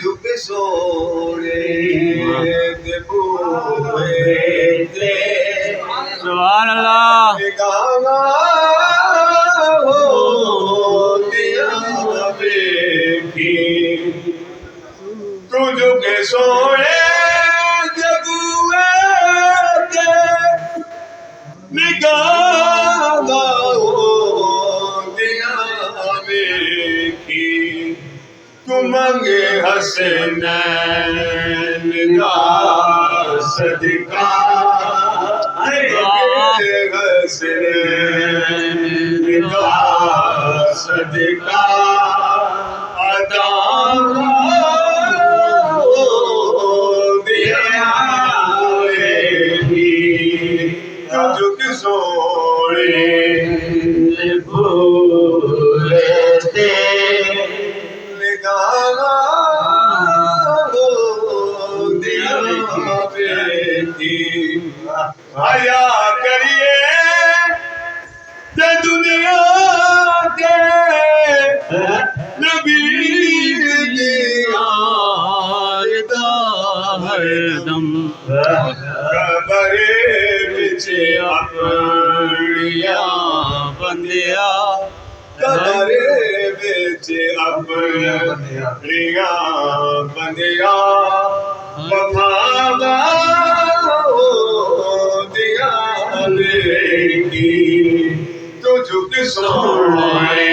झुक सोने दे बूहे ते सुभान अल्लाह गावा हो दिया बेटी तू झुक सोने दे बूहे ते गावा हो दिया बेटी तू मंगे हसनैन का सदका हसनैन का सदका अदा हो दिया तू झुक सोने भूले ते गाना हो दिया बेटी आया करिए ते दुनिया के नबी दिया हरदम कबरे बिच अपनिया बंदिया कबरे बिच अपनिया बंदिया वफावा हो दिया बेटी तू झुक सोने